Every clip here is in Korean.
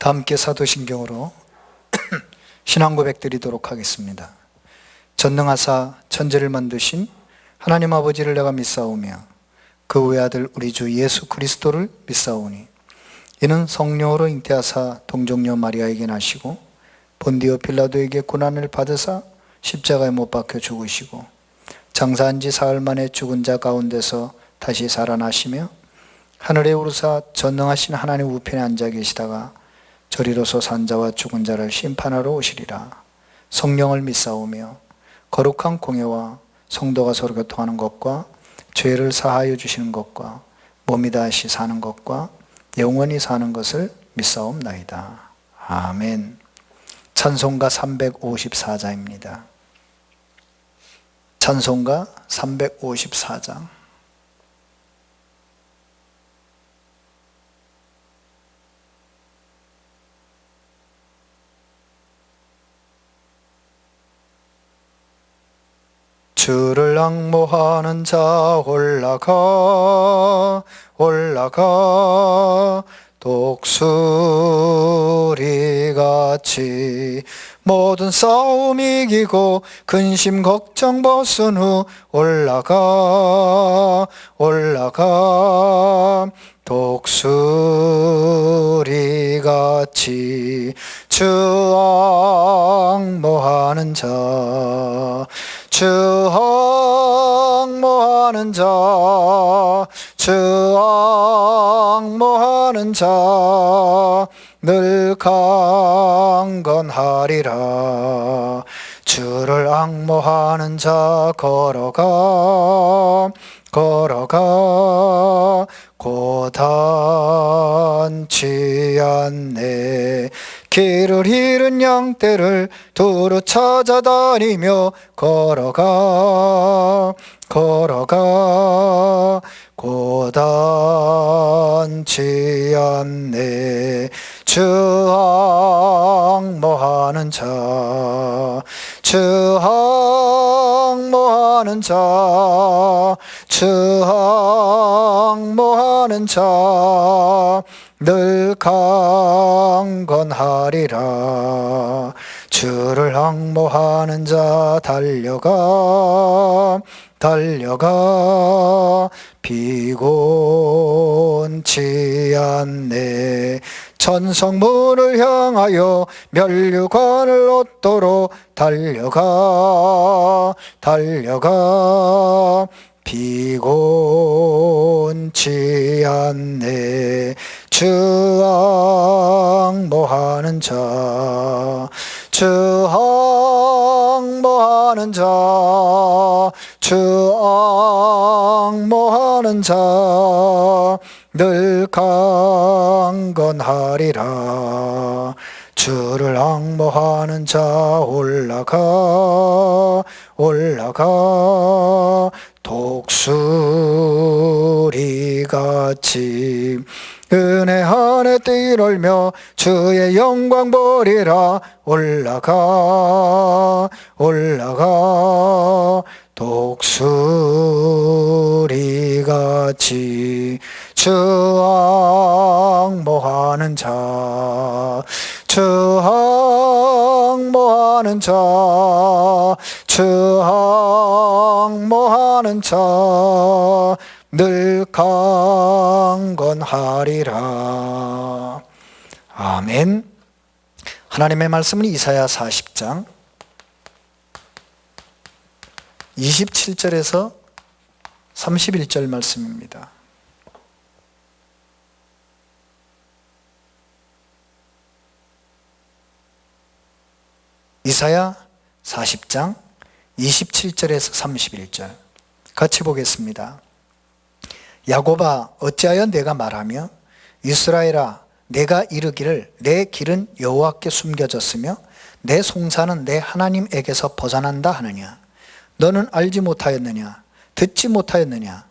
다 함께 사도신경으로 신앙 고백 드리도록 하겠습니다. 전능하사 천지를 만드신 하나님 아버지를 내가 믿사오며 그 외아들 우리 주 예수 그리스도를 믿사오니 이는 성령으로 잉태하사 동정녀 마리아에게 나시고 본디오 빌라도에게 고난을 받으사 십자가에 못 박혀 죽으시고 장사한 지 사흘 만에 죽은 자 가운데서 다시 살아나시며 하늘에 오르사 전능하신 하나님 우편에 앉아 계시다가 저리로서 산자와 죽은 자를 심판하러 오시리라. 성령을 믿사오며 거룩한 공예와 성도가 서로 교통하는 것과 죄를 사하여 주시는 것과 몸이 다시 사는 것과 영원히 사는 것을 믿사옵나이다. 아멘. 찬송가 354장입니다. 찬송가 354장. 주를 앙모하는 자 올라가 독수리같이 모든 싸움 이기고 근심 걱정 벗은 후 올라가 독수리같이 주 앙모하는 자 늘 강건하리라. 주를 앙모하는 자 걸어가 고단치 않네. 길을 잃은 양떼를 두루 찾아다니며 걸어가 고단치 않네. 주 앙모하는 자 늘 강건하리라. 주를 앙모하는 자 달려가 피곤치 않네. 천성문을 향하여 면류관을 얻도록 달려가 피곤치 않네. 주 앙모하는 자 늘 강건하리라. 주를 앙모하는 자 올라가 독수리같이 은혜 안에 뛰놀며 주의 영광 보리라. 올라가 독수리같이 주 앙모하는 자 늘 강건하리라. 아멘. 하나님의 말씀은 이사야 40장 27절에서 31절 말씀입니다. 이사야 40장 27절에서 31절 같이 보겠습니다. 야곱아 어찌하여 내가 말하며 이스라엘아 내가 이르기를 내 길은 여호와께 숨겨졌으며 내 송사는 내 하나님에게서 벗어난다 하느냐. 너는 알지 못하였느냐 듣지 못하였느냐.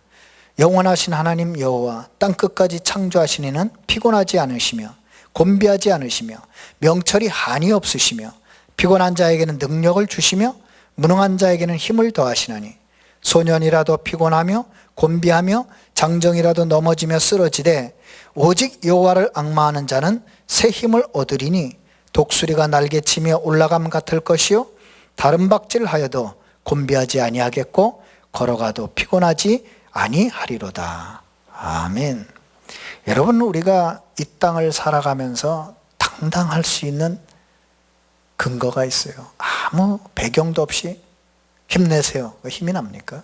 영원하신 하나님 여호와 땅끝까지 창조하신 이는 피곤하지 않으시며 곤비하지 않으시며 명철이 한이 없으시며 피곤한 자에게는 능력을 주시며 무능한 자에게는 힘을 더하시나니 소년이라도 피곤하며 곤비하며 장정이라도 넘어지며 쓰러지되 오직 여호와를 앙마하는 자는 새 힘을 얻으리니 독수리가 날개치며 올라감 같을 것이요 다른 박질하여도 곤비하지 아니하겠고 걸어가도 피곤하지 아니하리로다. 아멘. 여러분, 우리가 이 땅을 살아가면서 당당할 수 있는 근거가 있어요. 아무 배경도 없이 힘내세요. 힘이 납니까?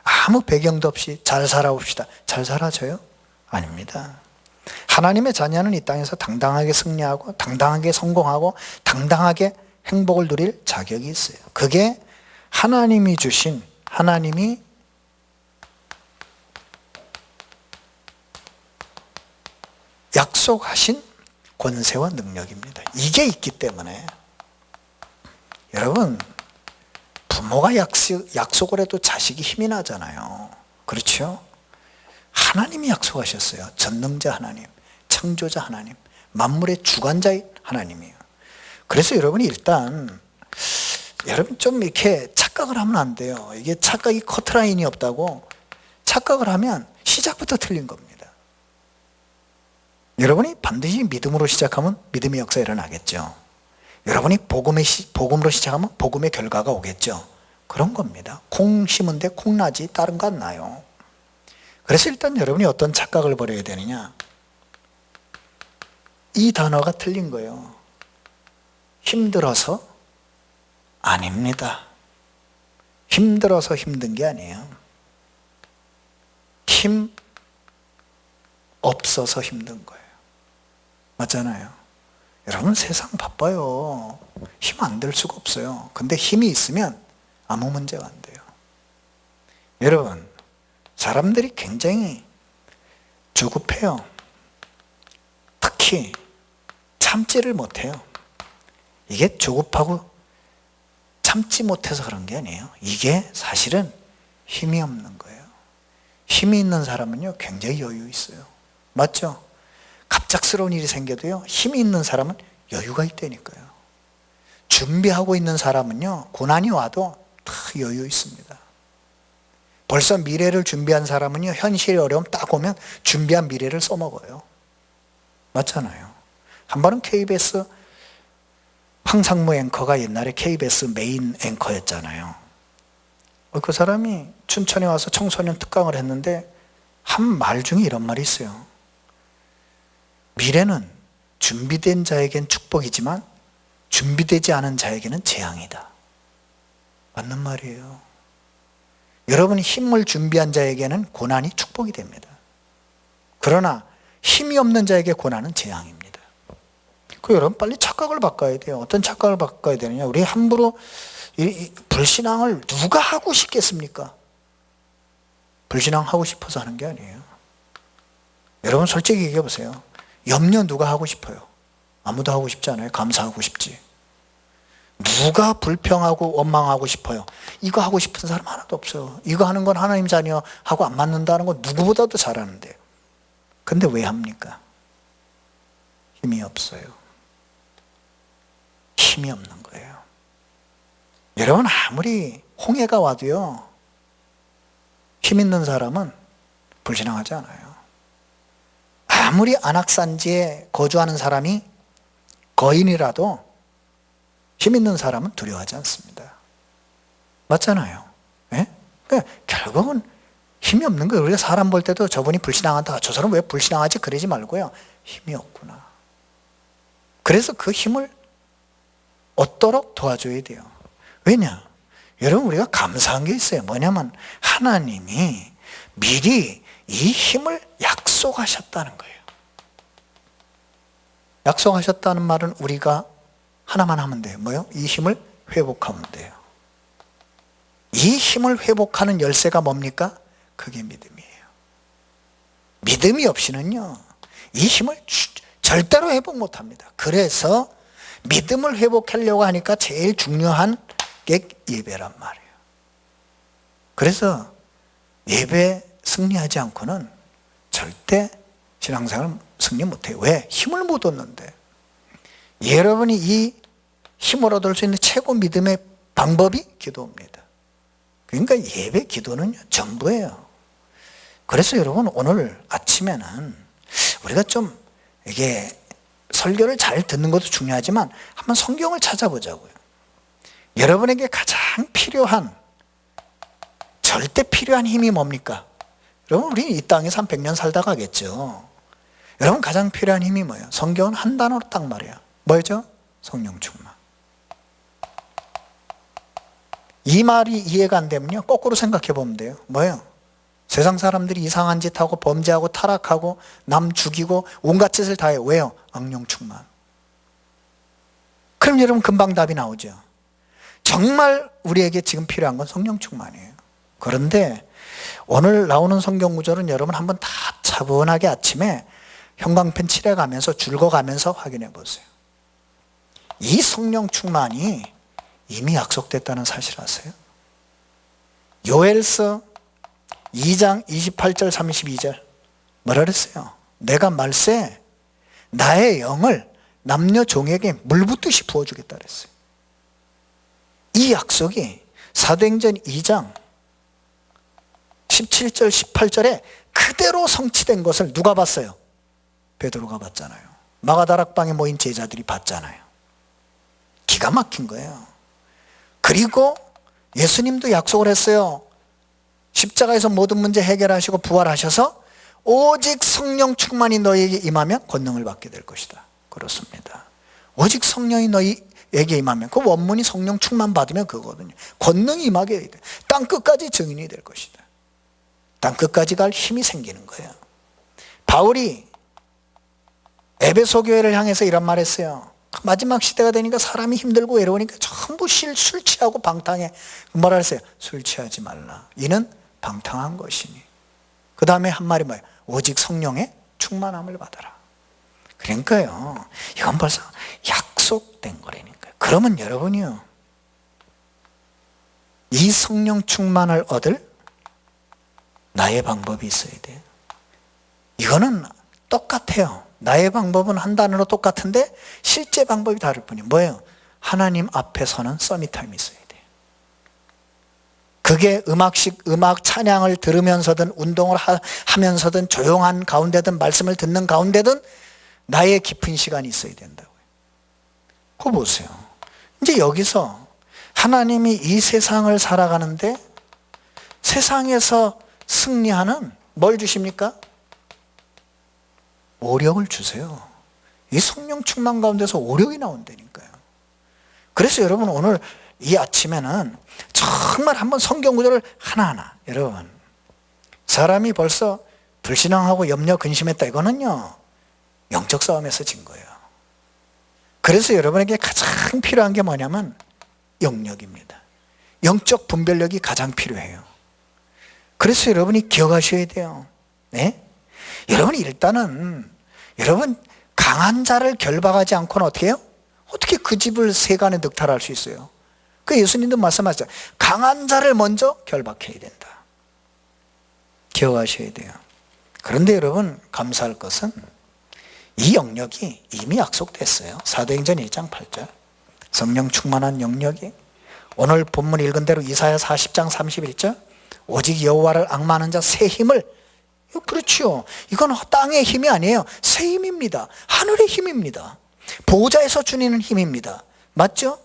아무 배경도 없이 잘 살아봅시다. 잘 살아져요? 아닙니다. 하나님의 자녀는 이 땅에서 당당하게 승리하고 당당하게 성공하고 당당하게 행복을 누릴 자격이 있어요. 그게 하나님이 주신, 하나님이 약속하신 권세와 능력입니다. 이게 있기 때문에 여러분, 부모가 약속을 해도 자식이 힘이 나잖아요. 그렇죠? 하나님이 약속하셨어요. 전능자 하나님, 창조자 하나님, 만물의 주관자인 하나님이에요. 그래서 여러분이 일단 여러분 좀 이렇게 착각을 하면 안 돼요. 이게 착각이 커트라인이 없다고 착각을 하면 시작부터 틀린 겁니다. 여러분이 반드시 믿음으로 시작하면 믿음의 역사 일어나겠죠. 여러분이 복음으로 시작하면 복음의 결과가 오겠죠. 그런 겁니다. 콩 심은데 콩 나지 다른 거 안 나요. 그래서 일단 여러분이 어떤 착각을 버려야 되느냐. 이 단어가 틀린 거예요. 힘들어서 아닙니다. 힘들어서 힘든 게 아니에요. 힘 없어서 힘든 거예요. 맞잖아요. 여러분, 세상 바빠요. 힘 안 들 수가 없어요. 근데 힘이 있으면 아무 문제가 안 돼요. 여러분, 사람들이 굉장히 조급해요. 특히 참지를 못해요. 이게 조급하고 참지 못해서 그런 게 아니에요. 이게 사실은 힘이 없는 거예요. 힘이 있는 사람은요, 굉장히 여유 있어요. 맞죠? 갑작스러운 일이 생겨도요, 힘이 있는 사람은 여유가 있다니까요. 준비하고 있는 사람은요, 고난이 와도 다 여유 있습니다. 벌써 미래를 준비한 사람은요, 현실의 어려움 딱 오면 준비한 미래를 써먹어요. 맞잖아요. 한 번은 KBS 황상무 앵커가 옛날에 KBS 메인 앵커였잖아요. 그 사람이 춘천에 와서 청소년 특강을 했는데 한 말 중에 이런 말이 있어요. 미래는 준비된 자에겐 축복이지만 준비되지 않은 자에게는 재앙이다. 맞는 말이에요. 여러분이 힘을 준비한 자에게는 고난이 축복이 됩니다. 그러나 힘이 없는 자에게 고난은 재앙입니다. 여러분, 빨리 착각을 바꿔야 돼요. 어떤 착각을 바꿔야 되느냐. 우리 함부로 불신앙을 누가 하고 싶겠습니까? 불신앙 하고 싶어서 하는 게 아니에요. 여러분, 솔직히 얘기해 보세요. 염려 누가 하고 싶어요? 아무도 하고 싶지 않아요. 감사하고 싶지. 누가 불평하고 원망하고 싶어요? 이거 하고 싶은 사람 하나도 없어요. 이거 하는 건 하나님 자녀하고 안 맞는다는 건 누구보다도 잘하는데. 근데 왜 합니까? 힘이 없어요. 힘이 없는 거예요. 여러분, 아무리 홍해가 와도요, 힘 있는 사람은 불신앙하지 않아요. 아무리 안악산지에 거주하는 사람이 거인이라도 힘 있는 사람은 두려워하지 않습니다. 맞잖아요. 네? 그러니까 결국은 힘이 없는 거예요. 우리가 사람 볼 때도 저분이 불신앙한다, 저 사람 왜 불신앙하지? 그러지 말고요. 힘이 없구나. 그래서 그 힘을 얻도록 도와줘야 돼요. 왜냐? 여러분, 우리가 감사한 게 있어요. 뭐냐면 하나님이 미리 이 힘을 약속하셨다는 거예요. 약속하셨다는 말은 우리가 하나만 하면 돼요. 뭐요? 이 힘을 회복하면 돼요. 이 힘을 회복하는 열쇠가 뭡니까? 그게 믿음이에요. 믿음이 없이는요, 이 힘을 절대로 회복 못합니다. 그래서 믿음을 회복하려고 하니까 제일 중요한 게 예배란 말이에요. 그래서 예배 승리하지 않고는 절대 신앙생활 승리 못해요. 왜? 힘을 못 얻는데. 여러분이 이 힘을 얻을 수 있는 최고 믿음의 방법이 기도입니다. 그러니까 예배 기도는요, 전부예요. 그래서 여러분 오늘 아침에는 우리가 좀 이게 설교를 잘 듣는 것도 중요하지만 한번 성경을 찾아보자고요. 여러분에게 가장 필요한, 절대 필요한 힘이 뭡니까? 여러분 우리 이 땅에서 한 100년 살다 가겠죠. 여러분 가장 필요한 힘이 뭐예요? 성경은 한 단어로 딱 말해요. 뭐죠? 성령 충만. 이 말이 이해가 안 되면요, 거꾸로 생각해 보면 돼요. 뭐예요? 세상 사람들이 이상한 짓 하고 범죄하고 타락하고 남 죽이고 온갖 짓을 다 해요. 왜요? 악령 충만. 그럼 여러분 금방 답이 나오죠. 정말 우리에게 지금 필요한 건 성령 충만이에요. 그런데 오늘 나오는 성경 구절은 여러분 한번 다 차분하게 아침에 형광펜 칠해가면서 줄거가면서 확인해 보세요. 이 성령 충만이 이미 약속됐다는 사실 아세요? 요엘서 2장 28절 32절 뭐라 그랬어요? 내가 말세 나의 영을 남녀 종에게 물붓듯이 부어주겠다 그랬어요. 이 약속이 사도행전 2장 17절 18절에 그대로 성취된 것을 누가 봤어요? 베드로가 봤잖아요. 마가다락방에 모인 제자들이 봤잖아요. 기가 막힌 거예요. 그리고 예수님도 약속을 했어요. 십자가에서 모든 문제 해결하시고 부활하셔서 오직 성령 충만이 너희에게 임하면 권능을 받게 될 것이다. 그렇습니다. 오직 성령이 너희에게 임하면, 그 원문이 성령 충만 받으면 그거거든요. 권능이 임하게 돼. 땅 끝까지 증인이 될 것이다. 땅 끝까지 갈 힘이 생기는 거예요. 바울이 에베소 교회를 향해서 이런 말 했어요. 마지막 시대가 되니까 사람이 힘들고 외로우니까 전부 술 취하고 방탕해. 뭐라 했어요? 술 취하지 말라. 이는 방탕한 것이니. 그 다음에 한 말이 뭐예요? 오직 성령의 충만함을 받아라. 그러니까요, 이건 벌써 약속된 거라니까요. 그러면 여러분이요, 이 성령 충만을 얻을 나의 방법이 있어야 돼요. 이거는 똑같아요. 나의 방법은 한 단어로 똑같은데 실제 방법이 다를 뿐이에요. 뭐예요? 하나님 앞에 서는 서밋타임이 있어야 돼요. 그게 음악 찬양을 들으면서든 운동을 하면서든 조용한 가운데든 말씀을 듣는 가운데든 나의 깊은 시간이 있어야 된다고요. 그거 보세요. 이제 여기서 하나님이 이 세상을 살아가는데 세상에서 승리하는 뭘 주십니까? 오력을 주세요. 이 성령 충만 가운데서 오력이 나온다니까요. 그래서 여러분 오늘 이 아침에는 정말 한번 성경 구절을 하나하나, 여러분 사람이 벌써 불신앙하고 염려 근심했다, 이거는요 영적 싸움에서 진 거예요. 그래서 여러분에게 가장 필요한 게 뭐냐면 영력입니다. 영적 분별력이 가장 필요해요. 그래서 여러분이 기억하셔야 돼요. 네? 여러분이 일단은, 여러분 강한 자를 결박하지 않고는 어떻게 해요? 어떻게 그 집을 세간에 늑탈할 수 있어요? 그 예수님도 말씀하셨죠. 강한 자를 먼저 결박해야 된다. 기억하셔야 돼요. 그런데 여러분 감사할 것은 이 영역이 이미 약속됐어요. 사도행전 1장 8절 성령 충만한 영역이, 오늘 본문 읽은 대로 이사야 40장 31절 오직 여호와를 앙망하는 자 새 힘을, 그렇죠. 이건 땅의 힘이 아니에요. 새 힘입니다. 하늘의 힘입니다. 보호자에서 주니는 힘입니다. 맞죠?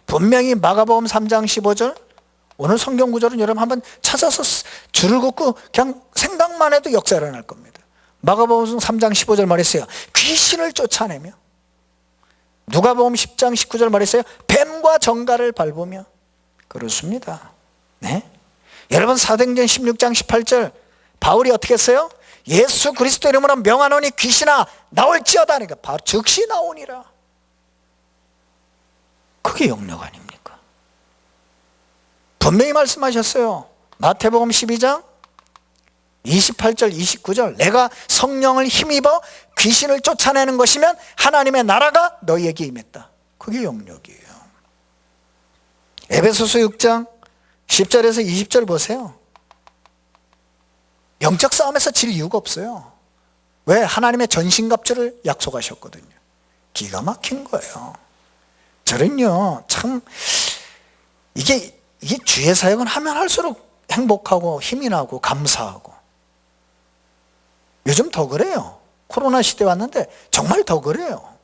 분명히 마가복음 3장 15절, 오늘 성경 구절은 여러분 한번 찾아서 줄을 긋고 그냥 생각만 해도 역사 일어날 겁니다. 마가복음 3장 15절 말했어요. 귀신을 쫓아내며. 누가복음 10장 19절 말했어요. 뱀과 정갈을 밟으며. 그렇습니다. 네? 여러분 사도행전 16장 18절 바울이 어떻게 했어요? 예수 그리스도 이름으로 명하노니 귀신아 나올지어다 하니까 바로 즉시 나오니라. 그게 영역 아닙니까? 분명히 말씀하셨어요. 마태복음 12장 28절 29절 내가 성령을 힘입어 귀신을 쫓아내는 것이면 하나님의 나라가 너희에게 임했다. 그게 영역이에요. 에베소서 6장 10절에서 20절 보세요. 영적 싸움에서 질 이유가 없어요. 왜? 하나님의 전신갑주를 약속하셨거든요. 기가 막힌 거예요. 저는요 참 이게 주의 사역은 하면 할수록 행복하고 힘이 나고 감사하고, 요즘 더 그래요. 코로나 시대 왔는데 정말 더 그래요.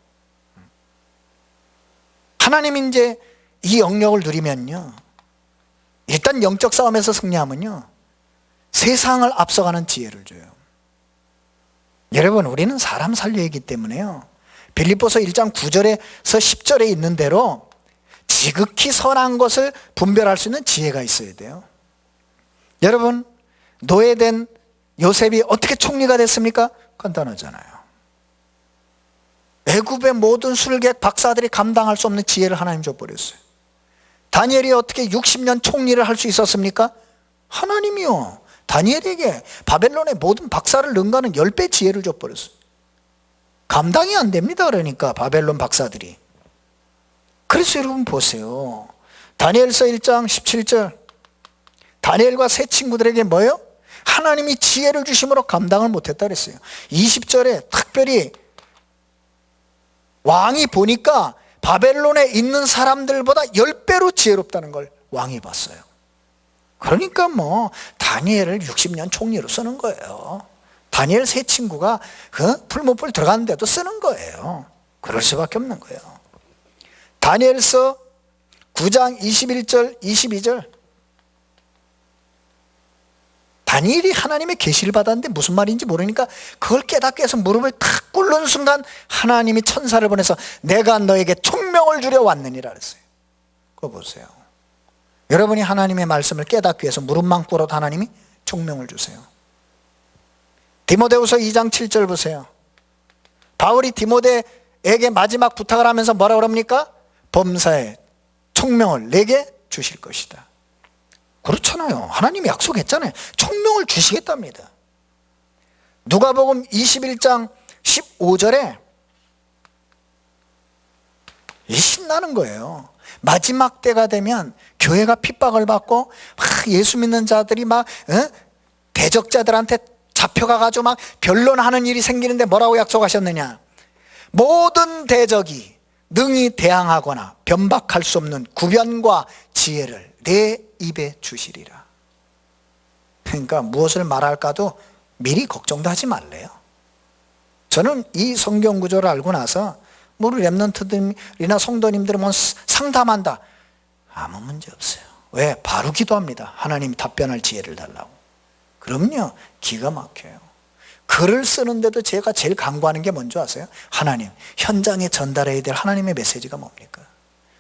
하나님이 이제 이 영역을 누리면요, 일단 영적 싸움에서 승리하면요, 세상을 앞서가는 지혜를 줘요. 여러분, 우리는 사람 살려야 하기 때문에요, 빌립보서 1장 9절에서 10절에 있는 대로 지극히 선한 것을 분별할 수 있는 지혜가 있어야 돼요. 여러분, 노예된 요셉이 어떻게 총리가 됐습니까? 간단하잖아요. 애굽의 모든 술객 박사들이 감당할 수 없는 지혜를 하나님 줘버렸어요. 다니엘이 어떻게 60년 총리를 할 수 있었습니까? 하나님이요, 다니엘에게 바벨론의 모든 박사를 능가하는 10배 지혜를 줘버렸어요. 감당이 안 됩니다. 그러니까 바벨론 박사들이. 그래서 여러분 보세요, 다니엘서 1장 17절, 다니엘과 세 친구들에게 뭐예요? 하나님이 지혜를 주심으로 감당을 못했다 그랬어요. 20절에 특별히 왕이 보니까 바벨론에 있는 사람들보다 10배로 지혜롭다는 걸 왕이 봤어요. 그러니까 뭐 다니엘을 60년 총리로 쓰는 거예요. 다니엘 세 친구가 그 풀무불 들어갔는데도 쓰는 거예요. 그럴 수밖에 없는 거예요. 다니엘서 9장 21절 22절, 다니엘이 하나님의 계시를 받았는데 무슨 말인지 모르니까 그걸 깨닫게 해서 무릎을 탁 꿇는 순간 하나님이 천사를 보내서 내가 너에게 총명을 주려 왔느니라 그랬어요. 그거 보세요. 여러분이 하나님의 말씀을 깨닫기 위해서 무릎만 꿇어도 하나님이 총명을 주세요. 디모데후서 2장 7절 보세요. 바울이 디모데에게 마지막 부탁을 하면서 뭐라 그럽니까? 범사에 총명을 내게 주실 것이다. 그렇잖아요. 하나님이 약속했잖아요. 총명을 주시겠답니다. 누가복음 21장 15절에 신나는 거예요. 마지막 때가 되면 교회가 핍박을 받고 막 예수 믿는 자들이 막 대적자들한테 잡혀가가지고 막 변론하는 일이 생기는데 뭐라고 약속하셨느냐? 모든 대적이 능히 대항하거나 변박할 수 없는 구변과 지혜를 내 입에 주시리라. 그러니까 무엇을 말할까도 미리 걱정도 하지 말래요. 저는 이 성경 구조를 알고 나서 우리 랩런트들이나 성도님들은 뭐 상담한다, 아무 문제 없어요. 왜? 바로 기도합니다. 하나님이 답변할 지혜를 달라고. 그럼요, 기가 막혀요. 글을 쓰는데도 제가 제일 간구하는 게 뭔지 아세요? 하나님, 현장에 전달해야 될 하나님의 메시지가 뭡니까?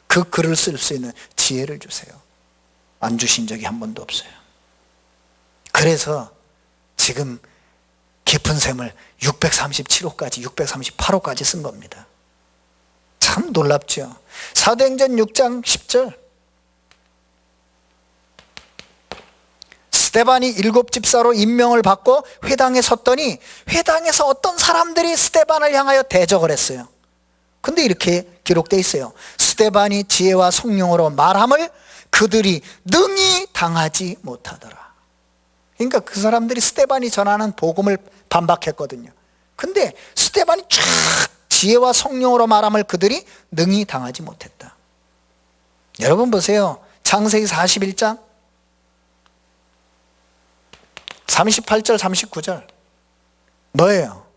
그 글을 쓸 수 있는 지혜를 주세요. 안 주신 적이 한 번도 없어요. 그래서 지금 깊은 샘을 637호까지 638호까지 쓴 겁니다. 참 놀랍죠. 사도행전 6장 10절, 스데반이 7집사로 임명을 받고 회당에 섰더니 회당에서 어떤 사람들이 스데반을 향하여 대적을 했어요. 근데 이렇게 기록되어 있어요. 스데반이 지혜와 성령으로 말함을 그들이 능히 당하지 못하더라. 그러니까 그 사람들이 스데반이 전하는 복음을 반박했거든요. 근데 스데반이 쫙 지혜와 성령으로 말함을 그들이 능히 당하지 못했다. 여러분 보세요. 창세기 41장 38절 39절 뭐예요?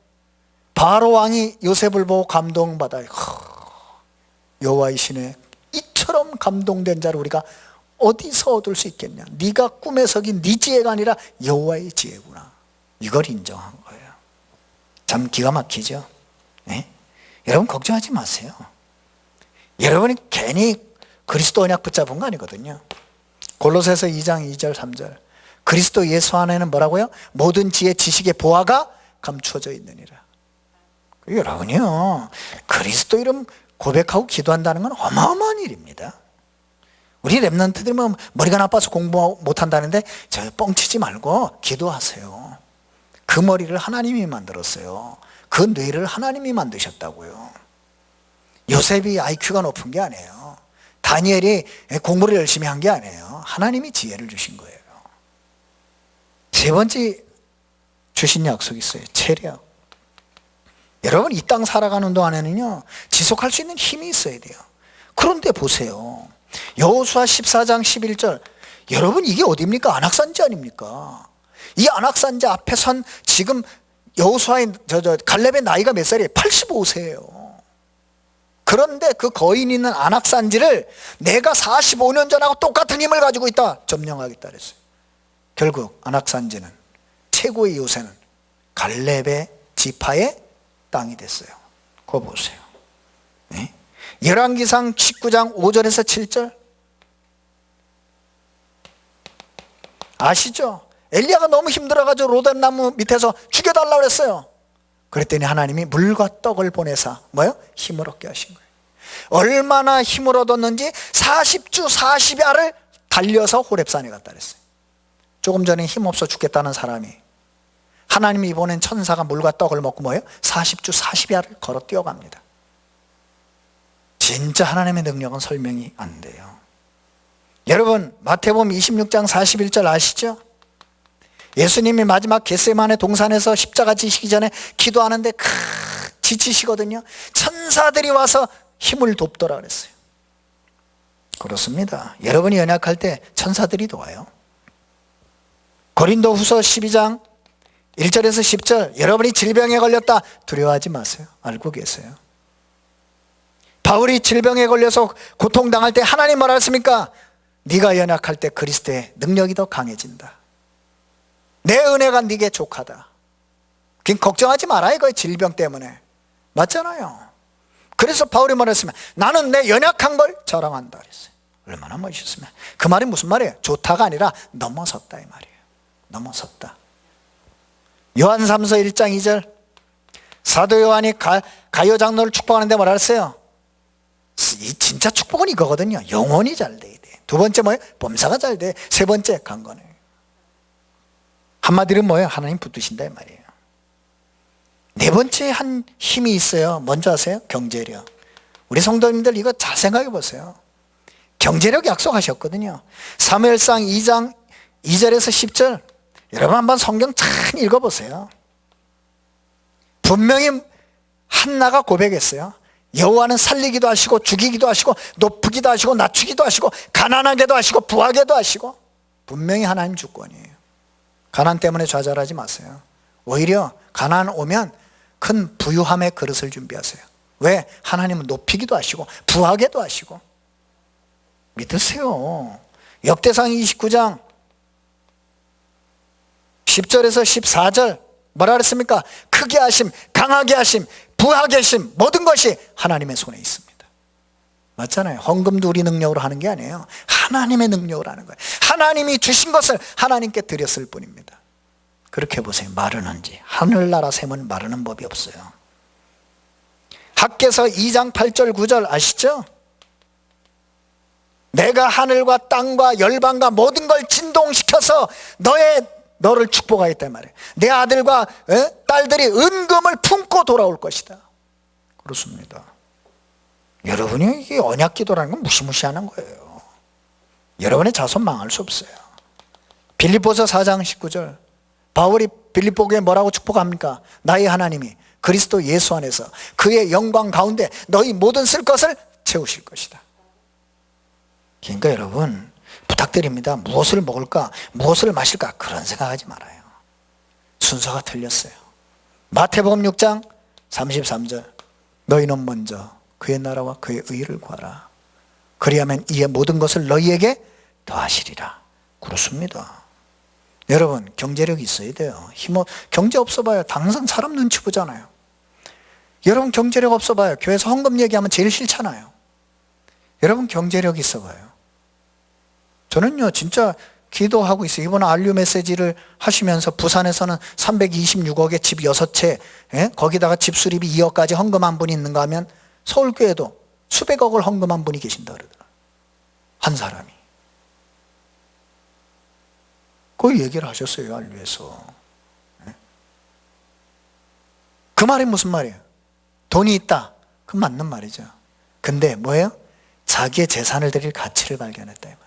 바로 왕이 요셉을 보고 감동받아요. 여호와이시네, 이처럼 감동된 자를 우리가 어디서 얻을 수 있겠냐? 네가 꿈에 석인 네 지혜가 아니라 여호와의 지혜구나. 이걸 인정한 거예요. 참 기가 막히죠. 네? 여러분 걱정하지 마세요. 여러분이 괜히 그리스도 언약 붙잡은 거 아니거든요. 골로새서 2장 2절 3절, 그리스도 예수 안에는 뭐라고요? 모든 지혜 지식의 보화가 감추어져 있느니라. 여러분이요, 그리스도 이름 고백하고 기도한다는 건 어마어마한 일입니다. 우리 랩런트들이 뭐 머리가 나빠서 공부 못한다는데 저 뻥치지 말고 기도하세요. 그 머리를 하나님이 만들었어요. 그 뇌를 하나님이 만드셨다고요. 요셉이 IQ가 높은 게 아니에요. 다니엘이 공부를 열심히 한 게 아니에요. 하나님이 지혜를 주신 거예요. 세 번째 주신 약속이 있어요. 체력. 여러분, 이 땅 살아가는 동안에는요, 지속할 수 있는 힘이 있어야 돼요. 그런데 보세요. 여호수아 14장 11절, 여러분 이게 어디입니까? 안악산지 아닙니까? 이 안악산지 앞에 선 지금 여호수아의 갈렙의 나이가 몇 살이에요? 85세예요. 그런데 그 거인 있는 안악산지를 내가 45년 전하고 똑같은 힘을 가지고 있다, 점령하겠다 그랬어요. 결국 안악산지는 최고의 요새는 갈렙의 지파의 땅이 됐어요. 그거 보세요. 네? 열왕기상 19장 5절에서 7절 아시죠? 엘리야가 너무 힘들어가지고 로뎀나무 밑에서 죽여달라고 그랬어요. 그랬더니 하나님이 물과 떡을 보내사 뭐요? 힘을 얻게 하신 거예요. 얼마나 힘을 얻었는지 40주 40야를 달려서 호렙산에 갔다 그랬어요. 조금 전에 힘없어 죽겠다는 사람이 하나님이 이번엔 천사가 물과 떡을 먹고 뭐예요? 40주 40야를 걸어 뛰어갑니다. 진짜 하나님의 능력은 설명이 안 돼요. 여러분 마태복음 26장 41절 아시죠? 예수님이 마지막 겟세마네 동산에서 십자가 지시기 전에 기도하는데 지치시거든요. 천사들이 와서 힘을 돕더라 그랬어요. 그렇습니다. 여러분이 연약할 때 천사들이 도와요. 고린도후서 12장 1절에서 10절 여러분이 질병에 걸렸다 두려워하지 마세요. 알고 계세요. 바울이 질병에 걸려서 고통당할 때 하나님 뭐라 했습니까? 네가 연약할 때 그리스도의 능력이 더 강해진다. 내 은혜가 네게 족하다. 그냥 걱정하지 말아요. 이거 질병 때문에. 맞잖아요. 그래서 바울이 말했으면 나는 내 연약한 걸 자랑한다 그랬어요. 얼마나 멋있으면. 그 말이 무슨 말이에요? 좋다가 아니라 넘어섰다 이 말이에요. 넘어섰다. 요한 3서 1장 2절 사도 요한이 가룟 장로를 축복하는데 뭐라 그랬어요? 이 진짜 축복은 이거거든요. 영혼이 잘 돼야 돼. 두 번째 뭐예요? 범사가 잘 돼. 세 번째 강건해. 한마디로 뭐예요? 하나님 붙드신다 이 말이에요. 네 번째 한 힘이 있어요. 뭔지 아세요? 경제력. 우리 성도님들 이거 잘 생각해 보세요. 경제력 약속하셨거든요. 사무엘상 2장 2절에서 10절 여러분 한번 성경 잘 읽어보세요. 분명히 한나가 고백했어요. 여호와는 살리기도 하시고 죽이기도 하시고 높이기도 하시고 낮추기도 하시고 가난하게도 하시고 부하게도 하시고 분명히 하나님 주권이에요. 가난 때문에 좌절하지 마세요. 오히려 가난 오면 큰 부유함의 그릇을 준비하세요. 왜? 하나님은 높이기도 하시고 부하게도 하시고 믿으세요. 역대상 29장 10절에서 14절 뭐라 그랬습니까? 크게 하심, 강하게 하심, 부하게 하심 모든 것이 하나님의 손에 있습니다. 맞잖아요. 헌금도 우리 능력으로 하는 게 아니에요. 하나님의 능력으로 하는 거예요. 하나님이 주신 것을 하나님께 드렸을 뿐입니다. 그렇게 보세요. 마르는지 하늘나라 샘은 마르는 법이 없어요. 학개서 2장 8절 9절 아시죠? 내가 하늘과 땅과 열방과 모든 걸 진동시켜서 너를 축복하겠단 말이에요. 내 아들과 딸들이 은금을 품고 돌아올 것이다. 그렇습니다. 여러분이 이게 언약 기도라는 건 무시무시하는 거예요. 여러분의 자손 망할 수 없어요. 빌립보서 4장 19절 바울이 빌립보교에 뭐라고 축복합니까? 나의 하나님이 그리스도 예수 안에서 그의 영광 가운데 너희 모든 쓸 것을 채우실 것이다. 그러니까 여러분 부탁드립니다. 무엇을 먹을까? 무엇을 마실까? 그런 생각하지 말아요. 순서가 틀렸어요. 마태복음 6장 33절 너희는 먼저 그의 나라와 그의 의를 구하라. 그리하면 이의 모든 것을 너희에게 더하시리라. 그렇습니다. 여러분 경제력이 있어야 돼요. 경제 없어 봐요. 당장 사람 눈치 보잖아요. 여러분 경제력 없어 봐요. 교회에서 헌금 얘기하면 제일 싫잖아요. 여러분 경제력 있어 봐요. 저는요 진짜 기도하고 있어요. 이번 안류 메시지를 하시면서 부산에서는 326억에 집 6채 거기다가 집 수리비 2억까지 헌금한 분이 있는가 하면 서울교회도 수백억을 헌금한 분이 계신다 그러더라고요. 한 사람이. 그 얘기를 하셨어요. 안류에서. 그 말이 무슨 말이에요? 돈이 있다. 그건 맞는 말이죠. 근데 뭐예요? 자기의 재산을 드릴 가치를 발견했다 이 말이에요.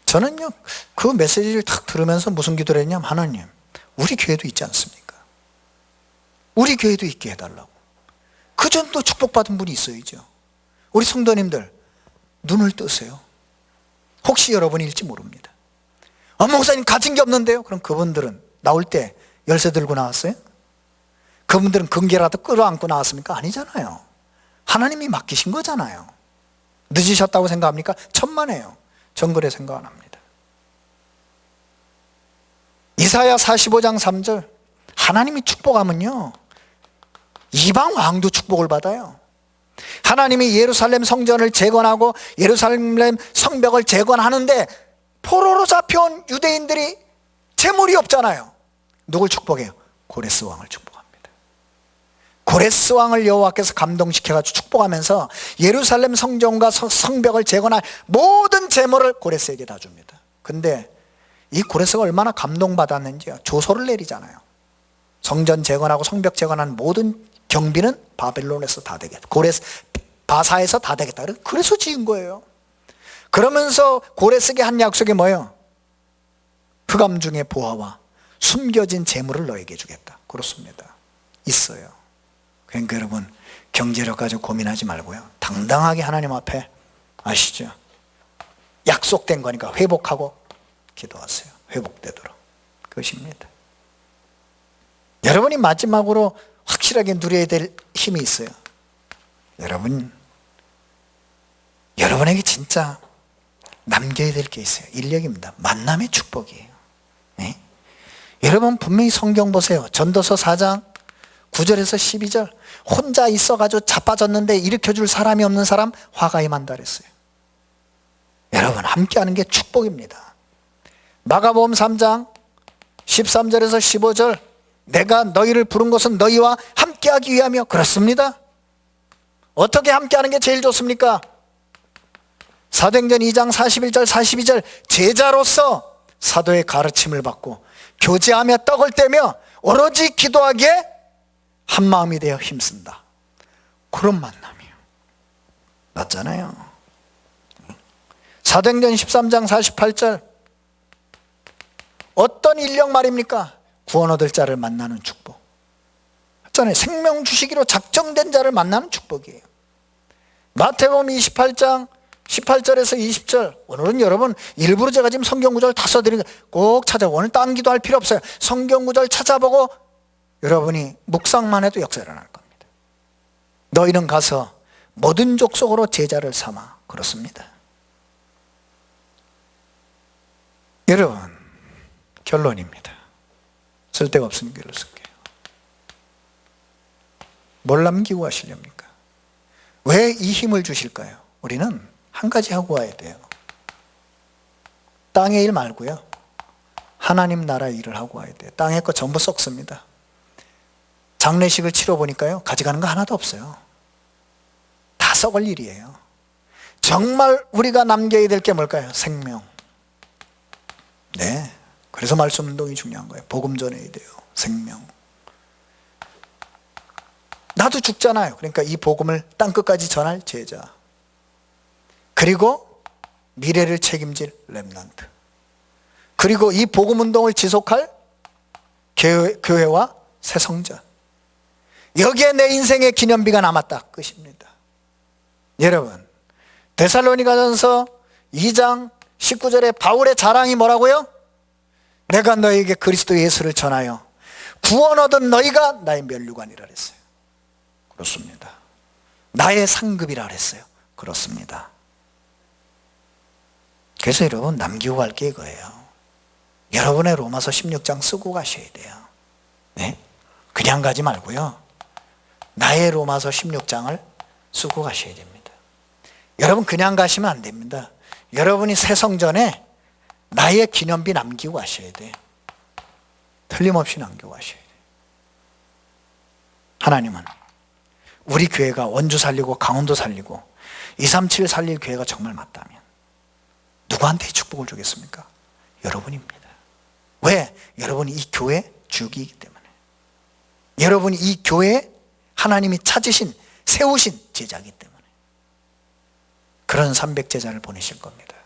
저는요 그 메시지를 탁 들으면서 무슨 기도를 했냐면 하나님 우리 교회도 있지 않습니까? 우리 교회도 있게 해달라고. 그 정도 축복받은 분이 있어야죠. 우리 성도님들 눈을 뜨세요. 혹시 여러분일지 모릅니다. 목사님 가진 게 없는데요? 그럼 그분들은 나올 때 열쇠 들고 나왔어요? 그분들은 금괴라도 끌어안고 나왔습니까? 아니잖아요. 하나님이 맡기신 거잖아요. 늦으셨다고 생각합니까? 천만에요. 정글에 생각 안 합니다. 이사야 45장 3절, 하나님이 축복하면요 이방 왕도 축복을 받아요. 하나님이 예루살렘 성전을 재건하고 예루살렘 성벽을 재건하는데 포로로 잡혀온 유대인들이 재물이 없잖아요. 누굴 축복해요? 고레스 왕을 축복합니다. 고레스 왕을 여호와께서 감동시켜가지고 축복하면서 예루살렘 성전과 성벽을 재건할 모든 재물을 고레스에게 다 줍니다. 근데 이 고레스가 얼마나 감동받았는지요. 조서를 내리잖아요. 성전 재건하고 성벽 재건한 모든 경비는 바벨론에서 다 되겠다. 고레스 바사에서 다 되겠다. 그래서 지은 거예요. 그러면서 고레스에게 한 약속이 뭐예요? 흑암 중의 보화와 숨겨진 재물을 너에게 주겠다. 그렇습니다. 있어요. 그러니까 여러분 경제력 가지고 고민하지 말고요. 당당하게 하나님 앞에 아시죠? 약속된 거니까 회복하고 기도하세요. 회복되도록. 그것입니다. 여러분이 마지막으로 확실하게 누려야 될 힘이 있어요. 여러분에게 진짜 남겨야 될 게 있어요. 인력입니다. 만남의 축복이에요. 네? 여러분 분명히 성경 보세요. 전도서 4장 9절에서 12절 혼자 있어가지고 자빠졌는데 일으켜줄 사람이 없는 사람 화가 임한다 그랬어요. 여러분 함께하는 게 축복입니다. 마가복음 3장 13절에서 15절 내가 너희를 부른 것은 너희와 함께하기 위하며 그렇습니다. 어떻게 함께하는 게 제일 좋습니까? 사도행전 2장 41절 42절 제자로서 사도의 가르침을 받고 교제하며 떡을 떼며 오로지 기도하기에 한마음이 되어 힘쓴다. 그런 만남이에요. 맞잖아요. 사도행전 13장 48절 어떤 인력 말입니까? 구원 얻을 자를 만나는 축복. 맞잖아요. 생명 주시기로 작정된 자를 만나는 축복이에요. 마태복음 28장 18절에서 20절 오늘은 여러분 일부러 제가 지금 성경 구절 다 써드리니까 꼭 찾아보고 오늘 딴 기도할 필요 없어요. 성경 구절 찾아보고 여러분이 묵상만 해도 역사 일어날 겁니다. 너희는 가서 모든 족속으로 제자를 삼아. 그렇습니다. 여러분 결론입니다. 쓸데가 없으니 글을 쓸게요. 뭘 남기고 가시렵니까? 왜 이 힘을 주실까요? 우리는 한 가지 하고 와야 돼요. 땅의 일 말고요. 하나님 나라의 일을 하고 와야 돼요. 땅의 거 전부 썩습니다. 장례식을 치러보니까요. 가져가는 거 하나도 없어요. 다 썩을 일이에요. 정말 우리가 남겨야 될 게 뭘까요? 생명. 네. 그래서 말씀 운동이 중요한 거예요. 복음 전해야 돼요. 생명. 나도 죽잖아요. 그러니까 이 복음을 땅끝까지 전할 제자. 그리고 미래를 책임질 렘넌트. 그리고 이 복음 운동을 지속할 교회와 새성전. 여기에 내 인생의 기념비가 남았다. 끝입니다. 여러분 데살로니가전서 2장 19절에 바울의 자랑이 뭐라고요? 내가 너에게 그리스도 예수를 전하여 구원 얻은 너희가 나의 면류관이라 그랬어요. 그렇습니다. 나의 상급이라 그랬어요. 그렇습니다. 그래서 여러분 남기고 갈 게 이거예요. 여러분의 로마서 16장 쓰고 가셔야 돼요. 네? 그냥 가지 말고요. 나의 로마서 16장을 쓰고 가셔야 됩니다. 여러분 그냥 가시면 안 됩니다. 여러분이 새성전에 나의 기념비 남기고 가셔야 돼요. 틀림없이 남기고 가셔야 돼요. 하나님은 우리 교회가 원주 살리고 강원도 살리고 237 살릴 교회가 정말 맞다면 누구한테 축복을 주겠습니까? 여러분입니다. 왜? 여러분이 이 교회 주기이기 때문에. 여러분이 이 교회에 하나님이 찾으신 세우신 제자이기 때문에. 그런 300제자를 보내실 겁니다.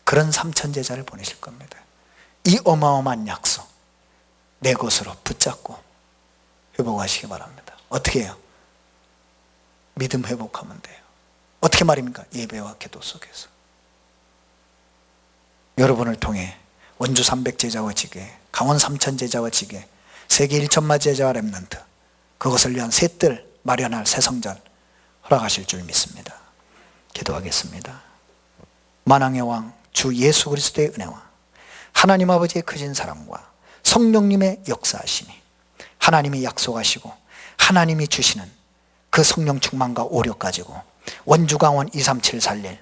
그런 3000제자를 보내실 겁니다. 이 어마어마한 약속 내 것으로 붙잡고 회복하시기 바랍니다. 어떻게 해요? 믿음 회복하면 돼요. 어떻게 말입니까? 예배와 기도 속에서. 여러분을 통해 원주 300 제자와 지게, 강원 3000 제자와 지게, 세계 1천마 제자와 렘넌트, 그것을 위한 새 뜰 마련할 새 성전 허락하실 줄 믿습니다. 기도하겠습니다. 만왕의 왕 주 예수 그리스도의 은혜와 하나님 아버지의 크신 사랑과 성령님의 역사하심이, 하나님이 약속하시고 하나님이 주시는 그 성령 충만과 오력 가지고 원주강원 237 살릴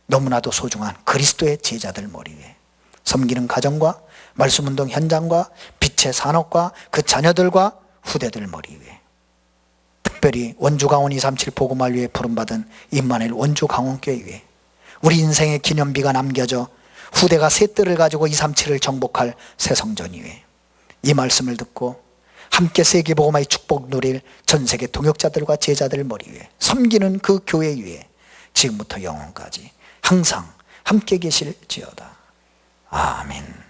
너무나도 소중한 그리스도의 제자들 머리 위에 섬기는 가정과 말씀운동 현장과 빛의 산업과 그 자녀들과 후대들 머리 위에, 특별히 원주강원 237 복음화를 위해 부름받은 임마누엘 원주강원교회 위에 우리 인생의 기념비가 남겨져 후대가 새 뜰을 가지고 237을 정복할 새 성전 위에 이 말씀을 듣고 함께 세계복음화의 축복 누릴 전세계 동역자들과 제자들 머리 위에 섬기는 그 교회 위에 지금부터 영원까지 항상 함께 계실지어다. 아멘.